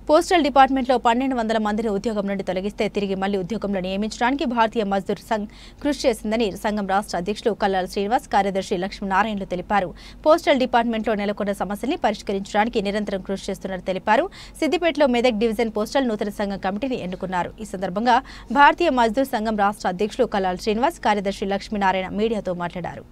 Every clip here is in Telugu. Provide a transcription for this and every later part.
పోస్టల్ డిపార్ట్మెంట్లో 1200 మందిని ఉద్యోగం నుండి తొలగిస్తే తిరిగి మళ్లీ ఉద్యోగంలో నియమించడానికి భారతీయ మజ్దూర్ సంఘ్ కృషి చేసిందని సంఘం రాష్ట్ర అధ్యక్షులు కల్లాల శ్రీనివాస్, కార్యదర్శి లక్ష్మీనారాయణలు తెలిపారు. పోస్టల్ డిపార్ట్మెంట్లో నెలకొన్న సమస్యల్ని పరిష్కరించడానికి నిరంతరం కృషి చేస్తున్నట్లు తెలిపారు. సిద్దిపేటలో మెదక్ డివిజన్ పోస్టల్ నూతన సంఘం కమిటీని ఎన్నుకున్నారు. ఈ సందర్భంగా భారతీయ మజ్దూర్ సంఘం రాష్ట్ర అధ్యక్షులు కల్లాల శ్రీనివాస్, కార్యదర్శి లక్ష్మీనారాయణ మీడియాతో మాట్లాడారు.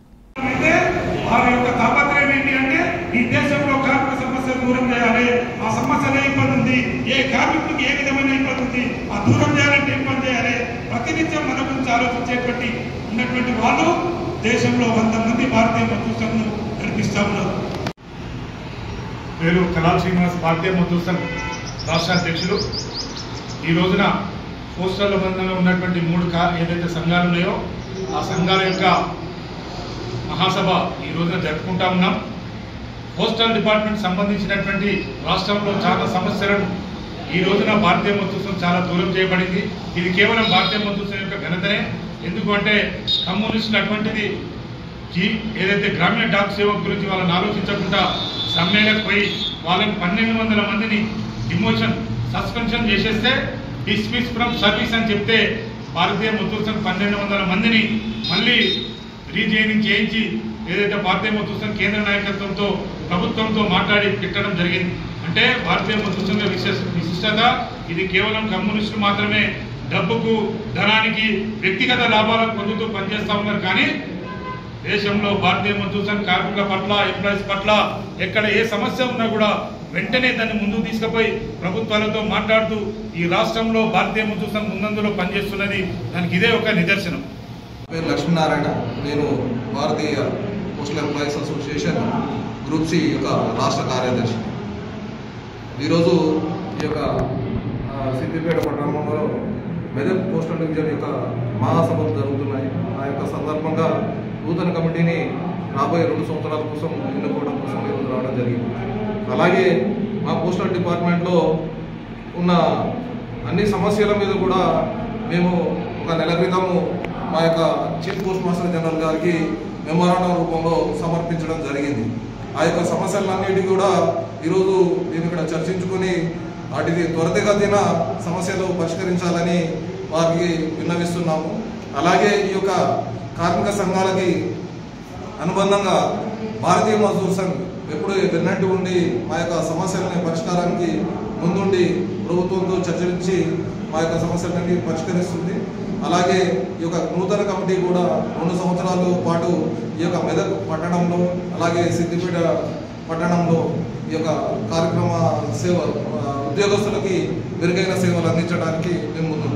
దూరం చేయాలి. ఆ సమస్యలు ఏ ఇబ్బంది ఉంది, ఏ కార్మికులకు ఏ విధమైన ఇబ్బంది ఉంది, ఆ దూరం చేయాలంటే ఏం పని చేయాలి, ప్రతినిత్యం మన గురించి ఆలోచించేటువంటి ఉన్నటువంటి వాళ్ళు దేశంలో 100 మంది భారతీయ మజ్దూర్ సంఘ్ నడిపిస్తా ఉన్నారు. పేరు కల్లాల శ్రీనివాస్, భారతీయ మజ్దూర్ సంఘ్ రాష్ట్ర అధ్యక్షులు. ఈ రోజున పోస్టల్ బంధంలో ఉన్నటువంటి 3 ఏదైతే సంఘాలు ఉన్నాయో ఆ సంఘాల యొక్క మహాసభ ఈ రోజున జరుపుకుంటా ఉన్నాం. పోస్టల్ డిపార్ట్మెంట్ సంబంధించినటువంటి రాష్ట్రంలో చాలా సమస్యలను ఈ రోజున భారతీయ మజ్దూర్ సంఘ్ చాలా దూరం చేయబడింది. ఇది కేవలం భారతీయ మజ్దూర్ సంఘ్ యొక్క ఘనతనే. ఎందుకంటే కమ్యూనిస్టులు అటువంటిది ఏదైతే గ్రామీణ డాక్ సేవక్ గురించి వాళ్ళని ఆలోచించకుండా సమ్మెలకు పోయి వాళ్ళని 1200 మందిని డిమోషన్ సస్పెన్షన్ చేసేస్తే డిస్మిస్ ఫ్రమ్ సర్వీస్ అని చెప్తే భారతీయ మజ్దూర్ సంఘ్ 1200 మందిని మళ్ళీ రీజైనింగ్ చేయించి ఏదైతే భారతీయ మజ్దూర్ సంఘ్ కేంద్ర నాయకత్వంతో ప్రభుత్వంతో మాట్లాడి పెట్టడం జరిగింది. అంటే భారతీయ మజ్దూర్ సంఘ విశిష్టత ఇది కేవలం కమ్యూనిస్టులు మాత్రమే డబ్బుకు, ధనానికి, వ్యక్తిగత లాభాలను పొందుతూ పనిచేస్తూ ఉన్నారు. కానీ దేశంలో భారతీయ మజ్దూర్ సంఘ్ కార్మికుల పట్ల, ఎంప్లాయీస్ పట్ల ఎక్కడ ఏ సమస్య ఉన్నా కూడా వెంటనే దాన్ని ముందుకు తీసుకుపోయి ప్రభుత్వాలతో మాట్లాడుతూ ఈ రాష్ట్రంలో భారతీయ మజ్దూర్ సంఘ్ ముందందులో పనిచేస్తున్నది. దానికి ఇదే ఒక నిదర్శనం. పేరు లక్ష్మీనారాయణ. నేను Bharatiya postal employees association group C యొక్క రాష్ట్ర కార్యదర్శి. ఈరోజు ఈ యొక్క సిద్దిపేట పట్టణంలో మెదక్ పోస్టల్ డివిజన్ యొక్క మహాసభలు జరుగుతున్నాయి. ఆ యొక్క సందర్భంగా నూతన కమిటీని రాబోయే 2 సంవత్సరాల కోసం ఎన్నుకోవడం కోసం ఈరోజు రావడం జరిగింది. అలాగే మా పోస్టల్ డిపార్ట్మెంట్లో ఉన్న అన్ని సమస్యల మీద కూడా మేము ఒక నెల క్రితము మా యొక్క చీఫ్ పోస్ట్ మాస్టర్ జనరల్ గారికి మెమోరాండం రూపంలో సమర్పించడం జరిగింది. ఆ యొక్క సమస్యలన్నిటి కూడా ఈరోజు మేము ఇక్కడ చర్చించుకొని వాటిని త్వరితగతిన సమస్యలు పరిష్కరించాలని వారికి విన్నవిస్తున్నాము. అలాగే ఈ యొక్క కార్మిక సంఘాలకి అనుబంధంగా భారతీయ మజ్దూర్ సంఘ్ ఎప్పుడు వెన్నట్టు ఉండి మా యొక్క సమస్యలని పరిష్కారానికి ముందుండి ప్రభుత్వంతో చర్చించి మా యొక్క సమస్యలన్నీ పరిష్కరిస్తుంది. అలాగే ఈ యొక్క నూతన కమిటీ కూడా 2 సంవత్సరాల పాటు ఈ యొక్క మెదక్ పట్టణంలో అలాగే సిద్దిపేట పట్టణంలో ఈ యొక్క కార్యక్రమ సేవ ఉద్యోగస్తులకి మెరుగైన సేవలు అందించడానికి మేము ముందు